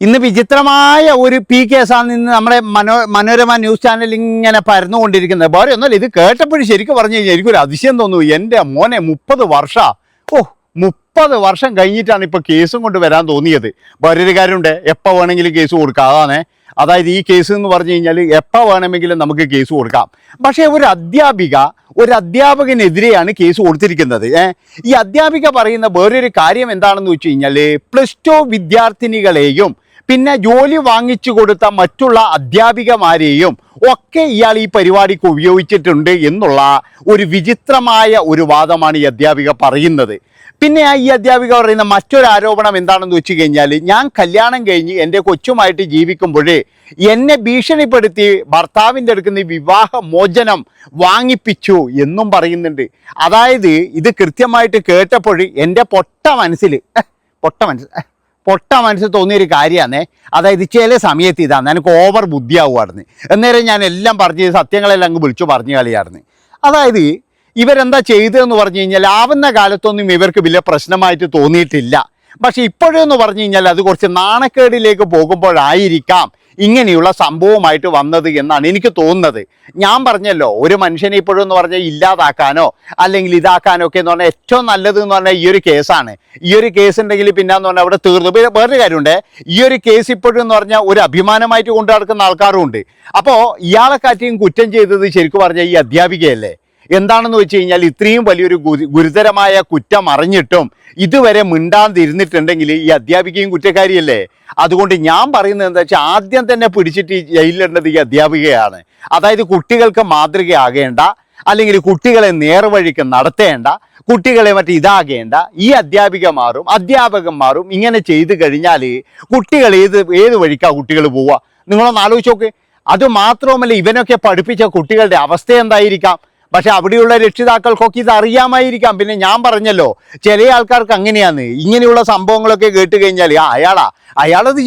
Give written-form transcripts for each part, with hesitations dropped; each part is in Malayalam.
ഇന്ന് വിചിത്രമായ ഒരു കേസാണ് ഇന്ന് നമ്മുടെ മനോരമ ന്യൂസ് ചാനൽ ഇങ്ങനെ പരന്നുകൊണ്ടിരിക്കുന്നത്. വേറെ ഒന്നുമല്ല, ഇത് കേട്ടപ്പോഴും ശരിക്കും പറഞ്ഞു കഴിഞ്ഞാൽ എനിക്കൊരു അതിശയം തോന്നുന്നു. എൻ്റെ മോനെ 30 വർഷം 30 വർഷം കഴിഞ്ഞിട്ടാണ് ഇപ്പോൾ കേസും കൊണ്ട് വരാൻ തോന്നിയത്. വേറൊരു കാര്യമുണ്ട്, എപ്പോൾ വേണമെങ്കിലും കേസ് കൊടുക്കാം. അതായത് ഈ കേസ് എന്ന് പറഞ്ഞു കഴിഞ്ഞാൽ എപ്പോൾ വേണമെങ്കിലും നമുക്ക് കേസ് കൊടുക്കാം. പക്ഷേ ഒരു അധ്യാപകനെതിരെയാണ് കേസ് കൊടുത്തിരിക്കുന്നത്. ഈ അധ്യാപിക പറയുന്ന വേറൊരു കാര്യം എന്താണെന്ന് വെച്ച് കഴിഞ്ഞാൽ +2 വിദ്യാർത്ഥിനികളെയും പിന്നെ ജോലി വാങ്ങിച്ചു കൊടുത്ത മറ്റുള്ള അധ്യാപികമാരെയും ഒക്കെ ഇയാൾ ഈ പരിപാടിക്ക് ഉപയോഗിച്ചിട്ടുണ്ട് എന്നുള്ള ഒരു വിചിത്രമായ ഒരു വാദമാണ് ഈ അധ്യാപിക പറയുന്നത്. പിന്നെ ഈ അധ്യാപിക പറയുന്ന മറ്റൊരു ആരോപണം എന്താണെന്ന് വെച്ച് കഴിഞ്ഞാൽ, ഞാൻ കല്യാണം കഴിഞ്ഞ് എൻ്റെ കൊച്ചുമായിട്ട് ജീവിക്കുമ്പോഴേ എന്നെ ഭീഷണിപ്പെടുത്തി ഭർത്താവിൻ്റെ അടുക്കുന്ന വിവാഹ മോചനം വാങ്ങിപ്പിച്ചു എന്നും പറയുന്നുണ്ട്. അതായത് ഇത് കൃത്യമായിട്ട് കേട്ടപ്പോൾ എൻ്റെ പൊട്ട മനസ്സിൽ തോന്നിയൊരു കാര്യമാണ്. അതായത് ചില സമയത്ത് ഇതാണ് എനിക്ക് ഓവർ ബുദ്ധിയാവുമായിരുന്നു. അന്നേരം ഞാൻ എല്ലാം പറഞ്ഞ് സത്യങ്ങളെല്ലാം അങ്ങ് വിളിച്ചു പറഞ്ഞു കളിയായിരുന്നു. അതായത് ഇവരെന്താ ചെയ്തതെന്ന് പറഞ്ഞു കഴിഞ്ഞാൽ ആവുന്ന കാലത്തൊന്നും ഇവർക്ക് വലിയ പ്രശ്നമായിട്ട് തോന്നിയിട്ടില്ല. പക്ഷെ ഇപ്പോഴെന്ന് പറഞ്ഞു കഴിഞ്ഞാൽ അത് കുറച്ച് നാണക്കേടിലേക്ക് പോകുമ്പോഴായിരിക്കാം ഇങ്ങനെയുള്ള സംഭവമായിട്ട് വന്നത് എന്നാണ് എനിക്ക് തോന്നുന്നത്. ഞാൻ പറഞ്ഞല്ലോ, ഒരു മനുഷ്യനെ ഇപ്പോഴെന്ന് പറഞ്ഞാൽ ഇല്ലാതാക്കാനോ അല്ലെങ്കിൽ ഇതാക്കാനോ ഒക്കെ എന്ന് പറഞ്ഞാൽ ഏറ്റവും നല്ലത് എന്ന് പറഞ്ഞാൽ ഈ ഒരു കേസാണ്. ഈ ഒരു കേസ് ഉണ്ടെങ്കിൽ പിന്നെന്ന് പറഞ്ഞാൽ അവിടെ തീർന്നു. വേറൊരു കാര്യമുണ്ട്, ഈ ഒരു കേസ് ഇപ്പോഴെന്ന് പറഞ്ഞാൽ ഒരു അഭിമാനമായിട്ട് കൊണ്ടു നടക്കുന്ന ആൾക്കാരും ഉണ്ട്. അപ്പോൾ ഇയാളെക്കാറ്റിയും കുറ്റം ചെയ്തത് ശരിക്കും പറഞ്ഞാൽ ഈ അധ്യാപികയല്ലേ. എന്താണെന്ന് വെച്ച് കഴിഞ്ഞാൽ ഇത്രയും വലിയൊരു ഗുരുതരമായ കുറ്റം അറിഞ്ഞിട്ടും ഇതുവരെ മിണ്ടാതിരുന്നിട്ടുണ്ടെങ്കിൽ ഈ അധ്യാപികയും കുറ്റക്കാരിയല്ലേ. അതുകൊണ്ട് ഞാൻ പറയുന്നത് എന്താ വെച്ചാൽ ആദ്യം തന്നെ പിടിച്ചിട്ട് ജയിലിടേണ്ടത് ഈ അധ്യാപികയാണ്. അതായത് കുട്ടികൾക്ക് മാതൃകയാകേണ്ട, അല്ലെങ്കിൽ കുട്ടികളെ നേർവഴിക്ക് നടത്തേണ്ട, കുട്ടികളെ ഇതാകേണ്ട ഈ അധ്യാപകന്മാരും ഇങ്ങനെ ചെയ്തു കഴിഞ്ഞാൽ കുട്ടികൾ ഏത് വഴിക്കാണ് കുട്ടികൾ പോവുക? നിങ്ങളൊന്ന് ആലോചിച്ച് നോക്ക്. അതുമാത്രവുമല്ല, ഇവനൊക്കെ പഠിപ്പിച്ച കുട്ടികളുടെ അവസ്ഥ എന്തായിരിക്കാം? പക്ഷെ അവിടെയുള്ള രക്ഷിതാക്കൾക്കൊക്കെ ഇത് അറിയാമായിരിക്കാം. പിന്നെ ഞാൻ പറഞ്ഞല്ലോ, ചില ആൾക്കാർക്ക് അങ്ങനെയാണ്. ഇങ്ങനെയുള്ള സംഭവങ്ങളൊക്കെ കേട്ട് കഴിഞ്ഞാൽ അയാളത്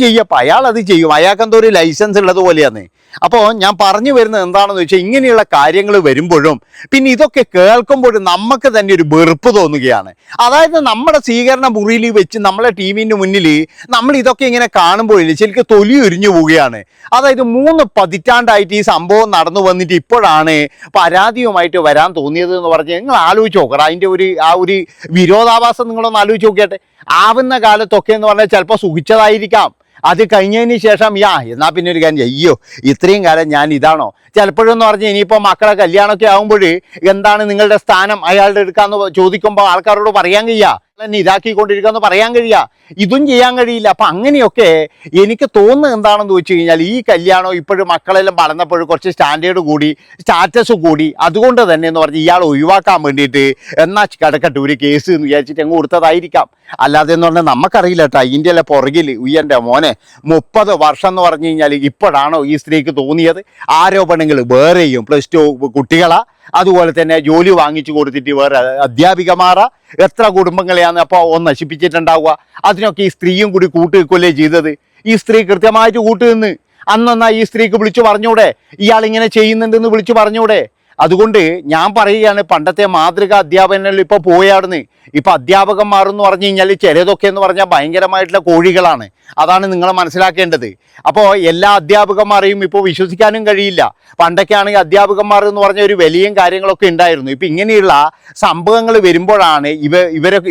ചെയ്യും, അയാൾക്കെന്തോ ഒരു ലൈസൻസ് ഉള്ളത് പോലെയാണ്. അപ്പോൾ ഞാൻ പറഞ്ഞു വരുന്നത് എന്താണെന്ന് വെച്ചാൽ, ഇങ്ങനെയുള്ള കാര്യങ്ങൾ വരുമ്പോഴും പിന്നെ ഇതൊക്കെ കേൾക്കുമ്പോഴും നമുക്ക് തന്നെ ഒരു വെറുപ്പ് തോന്നുകയാണ്. അതായത് നമ്മുടെ സ്വീകരണ മുറിയിൽ വെച്ച് നമ്മളെ ടീമിൻ്റെ മുന്നിൽ നമ്മൾ ഇതൊക്കെ ഇങ്ങനെ കാണുമ്പോഴില്ല ശരിക്കും തൊലി ഉരിഞ്ഞു പോവുകയാണ്. അതായത് 3 പതിറ്റാണ്ടായിട്ട് ഈ സംഭവം നടന്നു വന്നിട്ട് ഇപ്പോഴാണ് പരാതിയുമായിട്ട് വരാൻ തോന്നിയത് എന്ന് പറഞ്ഞാൽ നിങ്ങൾ ആലോചിച്ച് നോക്കണം. അതിൻ്റെ ഒരു വിരോധാഭാസം നിങ്ങളൊന്ന് ആലോചിച്ച് നോക്കിയാട്ടെ. ആവുന്ന കാലത്തൊക്കെ എന്ന് പറഞ്ഞാൽ ചിലപ്പോൾ സുഖിച്ചതായിരിക്കാം. അത് കഴിഞ്ഞതിന് ശേഷം എന്നാൽ പിന്നെ ഒരു കാര്യം, ഇത്രയും കാലം ഞാൻ ഇതാണോ? ചിലപ്പോഴെന്ന് പറഞ്ഞാൽ ഇനിയിപ്പോൾ മക്കളെ കല്യാണമൊക്കെ ആകുമ്പോൾ എന്താണ് നിങ്ങളുടെ സ്ഥാനം അയാളുടെ എടുക്കാന്ന് ചോദിക്കുമ്പോൾ ആൾക്കാരോട് പറയാൻ കഴിയുക, എന്നെ ഇതാക്കിക്കൊണ്ടിരിക്കാന്ന് പറയാൻ കഴിയുക, ഇതും ചെയ്യാൻ കഴിയില്ല. അപ്പം അങ്ങനെയൊക്കെ എനിക്ക് തോന്നുന്നത് എന്താണെന്ന് വെച്ച് കഴിഞ്ഞാൽ, ഈ കല്യാണം ഇപ്പോഴും മക്കളെല്ലാം വളർന്നപ്പോഴും കുറച്ച് സ്റ്റാറ്റസ് കൂടി, അതുകൊണ്ട് തന്നെ എന്ന് പറഞ്ഞാൽ ഇയാൾ ഒഴിവാക്കാൻ വേണ്ടിയിട്ട് എന്നാൽ കിടക്കട്ടെ ഒരു കേസ് എന്ന് വിചാരിച്ചിട്ട് അങ്ങ് കൊടുത്തതായിരിക്കാം. അല്ലാതെ എന്ന് പറഞ്ഞാൽ നമുക്കറിയില്ല കേട്ടോ. ഇന്ത്യയിലെ പുറകിൽ ഉയ്യൻ്റെ മോനെ 30 വർഷം എന്ന് പറഞ്ഞു കഴിഞ്ഞാൽ ഇപ്പോഴാണോ ഈ സ്ത്രീക്ക് തോന്നിയത്? ആരോപണങ്ങൾ വേറെയും +2 കുട്ടികളാ, അതുപോലെ തന്നെ ജോലി വാങ്ങിച്ചു കൊടുത്തിട്ട് വേറെ അധ്യാപികമാരാ, എത്ര കുടുംബങ്ങളെയാണ് അപ്പോൾ നശിപ്പിച്ചിട്ടുണ്ടാവുക. അതിനൊക്കെ ഈ സ്ത്രീയും കൂടി കൂട്ടുവെക്കുകയല്ലേ ചെയ്തത്. ഈ സ്ത്രീ കൃത്യമായിട്ട് കൂട്ടുനിന്ന് അന്നെന്നാ ഈ സ്ത്രീക്ക് വിളിച്ചു പറഞ്ഞൂടെ, ഇയാളിങ്ങനെ ചെയ്യുന്നുണ്ടെന്ന് വിളിച്ചു പറഞ്ഞൂടെ? അതുകൊണ്ട് ഞാൻ പറയുകയാണ്, പണ്ടത്തെ മാതൃക അധ്യാപനങ്ങളിൽ ഇപ്പോൾ പോയാടുന്ന്. ഇപ്പം അധ്യാപകന്മാരെന്ന് പറഞ്ഞു കഴിഞ്ഞാൽ ചിലതൊക്കെ എന്ന് പറഞ്ഞാൽ ഭയങ്കരമായിട്ടുള്ള കോഴികളാണ്. അതാണ് നിങ്ങൾ മനസ്സിലാക്കേണ്ടത്. അപ്പോൾ എല്ലാ അധ്യാപകന്മാരെയും ഇപ്പോൾ വിശ്വസിക്കാനും കഴിയില്ല. പണ്ടൊക്കെ ആണെങ്കിൽ അധ്യാപകന്മാർ എന്ന് പറഞ്ഞ ഒരു വിലയും കാര്യങ്ങളൊക്കെ ഉണ്ടായിരുന്നു. ഇപ്പം ഇങ്ങനെയുള്ള സംഭവങ്ങൾ വരുമ്പോഴാണ്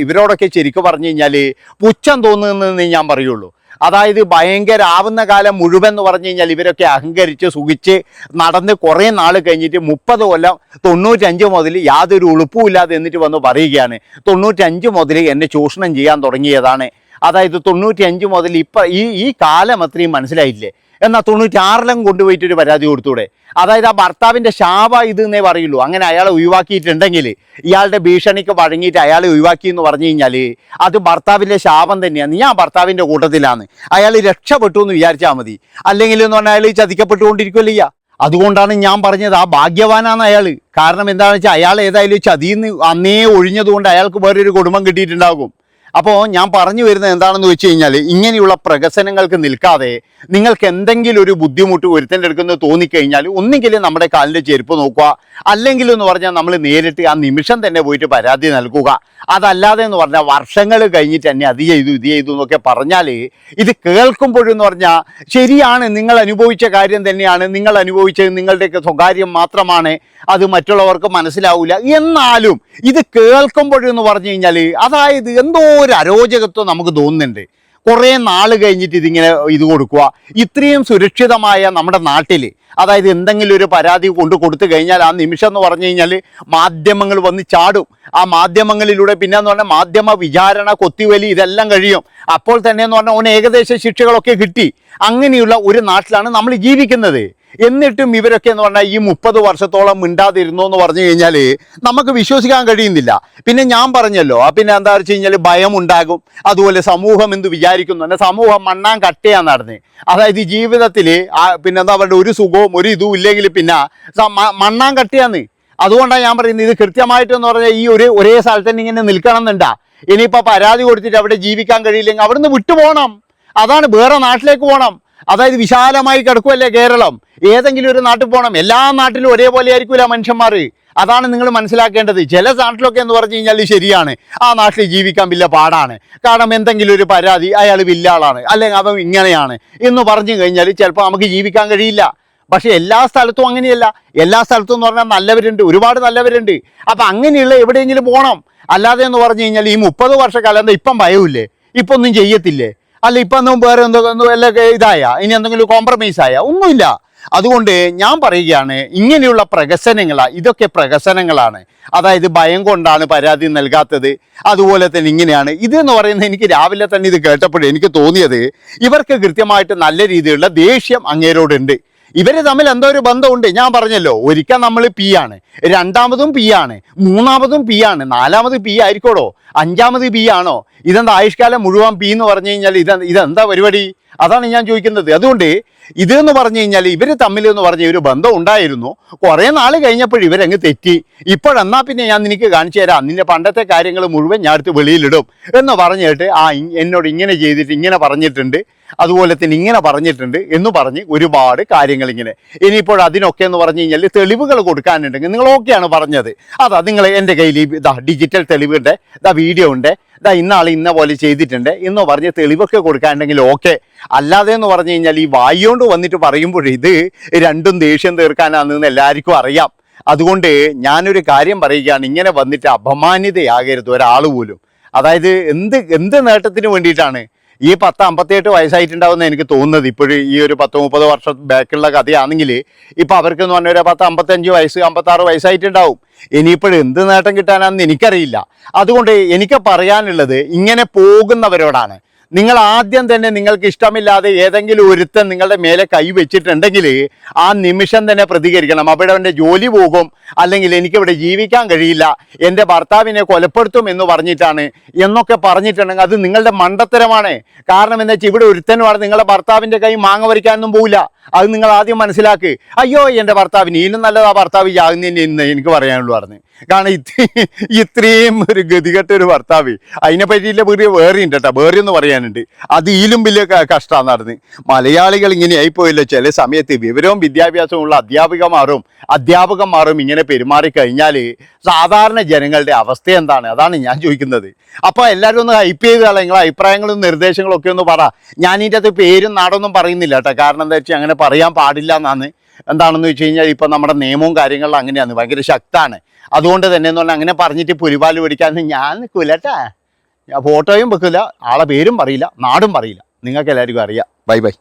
ഇവരോടൊക്കെ ശരിക്കും പറഞ്ഞു കഴിഞ്ഞാൽ പുച്ഛം തോന്നുന്നതെന്ന് ഞാൻ പറയുള്ളൂ. അതായത് ഭയങ്കര ആവുന്ന കാലം മുഴുവൻ എന്ന് പറഞ്ഞു കഴിഞ്ഞാൽ ഇവരൊക്കെ അഹങ്കരിച്ച് സുഖിച്ച് നടന്ന് കുറേ നാൾ കഴിഞ്ഞിട്ട് 30 കൊല്ലം 95 മുതൽ യാതൊരു ഉളുപ്പുമില്ലാതെ എന്നിട്ട് വന്ന് പറയുകയാണ് 95 മുതൽ എന്നെ ചൂഷണം ചെയ്യാൻ തുടങ്ങിയതാണ്. അതായത് 95 മുതൽ ഇപ്പം ഈ കാലം അത്രയും മനസ്സിലായില്ലേ? എന്നാൽ 96 കൊണ്ടുപോയിട്ടൊരു പരാതി കൊടുത്തൂടെ? അതായത് ആ ഭർത്താവിൻ്റെ ശാപ ഇതെന്നേ പറയുള്ളൂ. അങ്ങനെ അയാളെ ഒഴിവാക്കിയിട്ടുണ്ടെങ്കിൽ, ഇയാളുടെ ഭീഷണിക്ക് വഴങ്ങിയിട്ട് അയാളെ ഒഴിവാക്കി എന്ന് പറഞ്ഞു കഴിഞ്ഞാൽ അത് ഭർത്താവിൻ്റെ ശാപം തന്നെയാണ്. ഞാൻ ഭർത്താവിൻ്റെ കൂട്ടത്തിലാണ്, അയാൾ രക്ഷപ്പെട്ടു എന്ന് വിചാരിച്ചാൽ മതി. അല്ലെങ്കിൽ എന്ന് പറഞ്ഞാൽ അയാൾ ചതിക്കപ്പെട്ടുകൊണ്ടിരിക്കുമല്ലോ. അതുകൊണ്ടാണ് ഞാൻ പറഞ്ഞത് ആ ഭാഗ്യവാനാണ് അയാൾ. കാരണം എന്താണെന്ന് വെച്ചാൽ അയാൾ ഏതായാലും ചതിന്ന് അന്നേ ഒഴിഞ്ഞതുകൊണ്ട് അയാൾക്ക് വേറൊരു കുടുംബം കിട്ടിയിട്ടുണ്ടാകും. അപ്പോൾ ഞാൻ പറഞ്ഞു വരുന്നത് എന്താണെന്ന് വെച്ച് കഴിഞ്ഞാൽ ഇങ്ങനെയുള്ള പ്രഹസനങ്ങൾക്ക് നിൽക്കാതെ നിങ്ങൾക്ക് എന്തെങ്കിലും ഒരു ബുദ്ധിമുട്ട് ഒരുത്തൻ്റെ അടുക്കുന്നത് തോന്നിക്കഴിഞ്ഞാൽ ഒന്നുകിൽ നമ്മുടെ കാലിൻ്റെ ചെരുപ്പ് നോക്കുക, അല്ലെങ്കിൽ എന്ന് പറഞ്ഞാൽ നമ്മൾ നേരിട്ട് ആ നിമിഷം തന്നെ പോയിട്ട് പരാതി നൽകുക. അതല്ലാതെ എന്ന് പറഞ്ഞാൽ വർഷങ്ങൾ കഴിഞ്ഞിട്ട് തന്നെ അത് ചെയ്തു ഇത് ചെയ്തു എന്നൊക്കെ പറഞ്ഞാൽ ഇത് കേൾക്കുമ്പോഴെന്ന് പറഞ്ഞാൽ ശരിയാണ്, നിങ്ങൾ അനുഭവിച്ച കാര്യം തന്നെയാണ്, നിങ്ങൾ അനുഭവിച്ചത് നിങ്ങളുടെയൊക്കെ സ്വകാര്യം മാത്രമാണ്, അത് മറ്റുള്ളവർക്ക് മനസ്സിലാവില്ല. എന്നാലും ഇത് കേൾക്കുമ്പോഴെന്ന് പറഞ്ഞു കഴിഞ്ഞാൽ അതായത് എന്തോ ഒരു അരോചകത്വം നമുക്ക് തോന്നുന്നുണ്ട്. കുറേ നാൾ കഴിഞ്ഞിട്ട് ഇതിങ്ങനെ ഇത് കൊടുക്കുക. ഇത്രയും സുരക്ഷിതമായ നമ്മുടെ നാട്ടിൽ അതായത് എന്തെങ്കിലും ഒരു പരാതി കൊടുത്തു കഴിഞ്ഞാൽ ആ നിമിഷം എന്ന് പറഞ്ഞു കഴിഞ്ഞാൽ മാധ്യമങ്ങൾ വന്ന് ചാടും. ആ മാധ്യമങ്ങളിലൂടെ പിന്നെ എന്ന് പറഞ്ഞാൽ മാധ്യമ വിചാരണ, കൊത്തിവലി ഇതെല്ലാം കഴിയും. അപ്പോൾ തന്നെ എന്ന് പറഞ്ഞാൽ ഓന് ഏകദേശ ശിക്ഷകളൊക്കെ കിട്ടി. അങ്ങനെയുള്ള ഒരു നാട്ടിലാണ് നമ്മൾ ജീവിക്കുന്നത്. എന്നിട്ടും ഇവരൊക്കെ എന്ന് പറഞ്ഞാൽ ഈ 30 വർഷത്തോളം മിണ്ടാതിരുന്നു എന്ന് പറഞ്ഞു കഴിഞ്ഞാൽ നമുക്ക് വിശ്വസിക്കാൻ കഴിയുന്നില്ല. പിന്നെ ഞാൻ പറഞ്ഞല്ലോ, പിന്നെ എന്താ വെച്ച് കഴിഞ്ഞാൽ ഭയമുണ്ടാകും. അതുപോലെ സമൂഹം എന്ത് വിചാരിക്കുന്നു, സമൂഹം മണ്ണാൻ കട്ടയാന്ന് നടന്ന്. അതായത് ജീവിതത്തിൽ പിന്നെ എന്താ പറയുക, ഒരു സുഖവും ഒരു ഇതും ഇല്ലെങ്കിൽ പിന്നെ മണ്ണാൻ കട്ടയാന്ന്. അതുകൊണ്ടാണ് ഞാൻ പറയുന്നത് ഇത് കൃത്യമായിട്ടെന്ന് പറഞ്ഞാൽ ഈ ഒരേ സ്ഥലത്ത് തന്നെ ഇങ്ങനെ നിൽക്കണം എന്നുണ്ടാ. ഇനിയിപ്പോൾ പരാതി കൊടുത്തിട്ട് അവിടെ ജീവിക്കാൻ കഴിയില്ലെങ്കിൽ അവിടുന്ന് വിട്ടുപോകണം. അതാണ്, വേറെ നാട്ടിലേക്ക് പോകണം. അതായത് വിശാലമായി കിടക്കുമല്ലേ കേരളം, ഏതെങ്കിലും ഒരു നാട്ടിൽ പോകണം. എല്ലാ നാട്ടിലും ഒരേപോലെ ആയിരിക്കില്ല മനുഷ്യന്മാർ. അതാണ് നിങ്ങൾ മനസ്സിലാക്കേണ്ടത്. ചില നാട്ടിലൊക്കെ എന്ന് പറഞ്ഞു കഴിഞ്ഞാൽ ശരിയാണ്, ആ നാട്ടിൽ ജീവിക്കാൻ വലിയ പാടാണ്. കാരണം എന്തെങ്കിലും ഒരു പരാതി അയാൾ വലിയ ആളാണ്, അല്ലെങ്കിൽ അവൻ ഇങ്ങനെയാണ് എന്ന് പറഞ്ഞു കഴിഞ്ഞാൽ ചിലപ്പോൾ നമുക്ക് ജീവിക്കാൻ കഴിയില്ല. പക്ഷെ എല്ലാ സ്ഥലത്തും അങ്ങനെയല്ല. എല്ലാ സ്ഥലത്തും എന്ന് പറഞ്ഞാൽ നല്ലവരുണ്ട്, ഒരുപാട് നല്ലവരുണ്ട്. അപ്പം അങ്ങനെയുള്ള എവിടെയെങ്കിലും പോകണം. അല്ലാതെ എന്ന് പറഞ്ഞു കഴിഞ്ഞാൽ ഈ 30 വർഷക്കാലം എന്താ ഇപ്പം ഭയമില്ലേ, ഇപ്പം ഒന്നും ചെയ്യത്തില്ലേ, അല്ല ഇപ്പം ഒന്നും വേറെ എന്തോ എല്ലാം ഇതായ ഇനി എന്തെങ്കിലും കോംപ്രമൈസ് ആയ ഒന്നുമില്ല. അതുകൊണ്ട് ഞാൻ പറയുകയാണ്, ഇങ്ങനെയുള്ള ഇതൊക്കെ പ്രഹസനങ്ങളാണ്. അതായത് ഭയം കൊണ്ടാണ് പരാതി നൽകാത്തത്. അതുപോലെ തന്നെ ഇങ്ങനെയാണ് ഇതെന്ന് പറയുന്നത്. എനിക്ക് രാവിലെ തന്നെ ഇത് കേട്ടപ്പോഴേ എനിക്ക് തോന്നിയത് ഇവർക്ക് കൃത്യമായിട്ട് നല്ല രീതിയിലുള്ള ദേഷ്യം അങ്ങേരോടുണ്ട്. ഇവർ തമ്മിൽ എന്തോ ഒരു ബന്ധമുണ്ട്. ഞാൻ പറഞ്ഞല്ലോ, ഒരിക്കൽ നമ്മൾ പി ആണ്, രണ്ടാമതും പി ആണ്, മൂന്നാമതും പി ആണ്, നാലാമത് പി ആയിരിക്കോടോ, അഞ്ചാമത് പി ആണോ? ഇതെന്താ ആയുഷ്കാലം മുഴുവൻ പി എന്ന് പറഞ്ഞു കഴിഞ്ഞാൽ ഇതെന്താ പരിപാടി? അതാണ് ഞാൻ ചോദിക്കുന്നത്. അതുകൊണ്ട് ഇതെന്ന് പറഞ്ഞു കഴിഞ്ഞാൽ ഇവർ തമ്മിൽ എന്ന് പറഞ്ഞ ഒരു ബന്ധം ഉണ്ടായിരുന്നു. കുറേ നാൾ കഴിഞ്ഞപ്പോൾ ഇവരങ്ങ് തെറ്റി. ഇപ്പോഴെന്നാ പിന്നെ ഞാൻ നിനക്ക് കാണിച്ചു തരാം, നിന്റെ പണ്ടത്തെ കാര്യങ്ങൾ മുഴുവൻ ഞാൻ അടുത്ത് വെളിയിലിടും എന്ന് പറഞ്ഞിട്ട് എന്നോട് ഇങ്ങനെ ചെയ്തിട്ട് ഇങ്ങനെ പറഞ്ഞിട്ടുണ്ട്, അതുപോലെ തന്നെ ഇങ്ങനെ പറഞ്ഞിട്ടുണ്ട് എന്ന് പറഞ്ഞ് ഒരുപാട് കാര്യങ്ങൾ ഇങ്ങനെ. ഇനിയിപ്പോൾ അതിനൊക്കെ എന്ന് പറഞ്ഞു കഴിഞ്ഞാൽ തെളിവുകൾ കൊടുക്കാനുണ്ടെങ്കിൽ നിങ്ങൾ ഓക്കെയാണ് പറഞ്ഞത്. അതാ നിങ്ങൾ എൻ്റെ കയ്യിൽ ഡിജിറ്റൽ തെളിവുണ്ട്, വീഡിയോ ഉണ്ട്, ഇന്നാൾ ഇന്ന പോലെ ചെയ്തിട്ടുണ്ട് എന്ന് പറഞ്ഞ് തെളിവൊക്കെ കൊടുക്കാനുണ്ടെങ്കിൽ ഓക്കെ. അല്ലാതെ എന്ന് പറഞ്ഞു കഴിഞ്ഞാൽ ഈ വായിയോണ്ട് വന്നിട്ട് പറയുമ്പോൾ ഇത് രണ്ടും ദേഷ്യം തീർക്കാനാണെന്ന് എല്ലാവർക്കും അറിയാം. അതുകൊണ്ട് ഞാനൊരു കാര്യം പറയുകയാണ്, ഇങ്ങനെ വന്നിട്ട് അപമാനിതയാകരുത് ഒരാൾ പോലും. അതായത് എന്ത് നേട്ടത്തിന് വേണ്ടിയിട്ടാണ്? ഈ 58 വയസ്സായിട്ടുണ്ടാവുമെന്ന് എനിക്ക് തോന്നുന്നത്. ഇപ്പോഴും ഈ ഒരു 30 വർഷം ബാക്കുള്ള കഥയാണെങ്കിൽ ഇപ്പം അവർക്കെന്ന് പറഞ്ഞാൽ ഒരു 55 വയസ്സ് 56 വയസ്സായിട്ടുണ്ടാവും. ഇനിയിപ്പോഴും എന്ത് നേട്ടം കിട്ടാനാണെന്ന് എനിക്കറിയില്ല. അതുകൊണ്ട് എനിക്ക് പറയാനുള്ളത് ഇങ്ങനെ പോകുന്നവരോടാണ്. നിങ്ങൾ ആദ്യം തന്നെ നിങ്ങൾക്ക് ഇഷ്ടമില്ലാതെ ഏതെങ്കിലും ഒരുത്തൻ നിങ്ങളുടെ മേലെ കൈ വെച്ചിട്ടുണ്ടെങ്കിൽ ആ നിമിഷം തന്നെ പ്രതികരിക്കണം. അവിടെ അവൻ്റെ ജോലി പോകും, അല്ലെങ്കിൽ എനിക്കിവിടെ ജീവിക്കാൻ കഴിയില്ല, എൻ്റെ ഭർത്താവിനെ കൊലപ്പെടുത്തും എന്ന് പറഞ്ഞിട്ടാണ് എന്നൊക്കെ പറഞ്ഞിട്ടുണ്ടെങ്കിൽ അത് നിങ്ങളുടെ മണ്ടത്തരമാണ്. കാരണം എന്താ വെച്ചാൽ ഇവിടെ ഒരുത്തനുമാണ് നിങ്ങളുടെ ഭർത്താവിൻ്റെ കൈ മാങ്ങ വരിക്കാനൊന്നും പോവില്ല. അത് നിങ്ങൾ ആദ്യം മനസ്സിലാക്ക്. അയ്യോ എൻ്റെ ഭർത്താവിന് ഇതിനും നല്ലത് ആ ഭർത്താവ് ചാകുന്നതിന് എനിക്ക് പറയാനുള്ളൂ പറഞ്ഞു. കാരണം ഇത്രയും ഒരു ഗതികെട്ട ഒരു ഭർത്താവ്, അതിനെ പറ്റിയില്ല വീട് വേറെയുണ്ട് കേട്ടോ, വേറെ എന്ന് പറയാനുണ്ട്. അത് ഇതിലും വലിയ കഷ്ടമാണ് നടന്ന്. മലയാളികൾ ഇങ്ങനെ ആയിപ്പോയില്ല. ചില സമയത്ത് വിവരവും വിദ്യാഭ്യാസവും ഉള്ള അധ്യാപകന്മാരും ഇങ്ങനെ പെരുമാറിക്കഴിഞ്ഞാൽ സാധാരണ ജനങ്ങളുടെ അവസ്ഥ എന്താണ്? അതാണ് ഞാൻ ചോദിക്കുന്നത്. അപ്പോൾ എല്ലാവരും ഒന്ന് ഹൈപ്പ് ചെയ്ത് നിങ്ങളുടെ അഭിപ്രായങ്ങളും നിർദ്ദേശങ്ങളും ഒക്കെ ഒന്ന് പറ. ഞാൻ ഇതിൻ്റെ അകത്ത് പേരും നാടൊന്നും പറയുന്നില്ല കേട്ടോ. കാരണം എന്താ വെച്ചാൽ അങ്ങനെ പറയാൻ പാടില്ല എന്നാണ്. എന്താണെന്ന് വെച്ച് കഴിഞ്ഞാൽ ഇപ്പം നമ്മുടെ നിയമവും കാര്യങ്ങളിലും അങ്ങനെയാണ്, ഭയങ്കര ശക്തമാണ്. അതുകൊണ്ട് തന്നെ എന്ന് പറഞ്ഞാൽ അങ്ങനെ പറഞ്ഞിട്ട് പുലിപാല് പിടിക്കാൻ ഞാൻ നിൽക്കില്ല കേട്ടാ. ഞാൻ ഫോട്ടോയും വെക്കില്ല, ആളെ പേരും പറയില്ല, നാടും പറയില്ല. നിങ്ങൾക്ക് എല്ലാവർക്കും അറിയാം. Bye bye.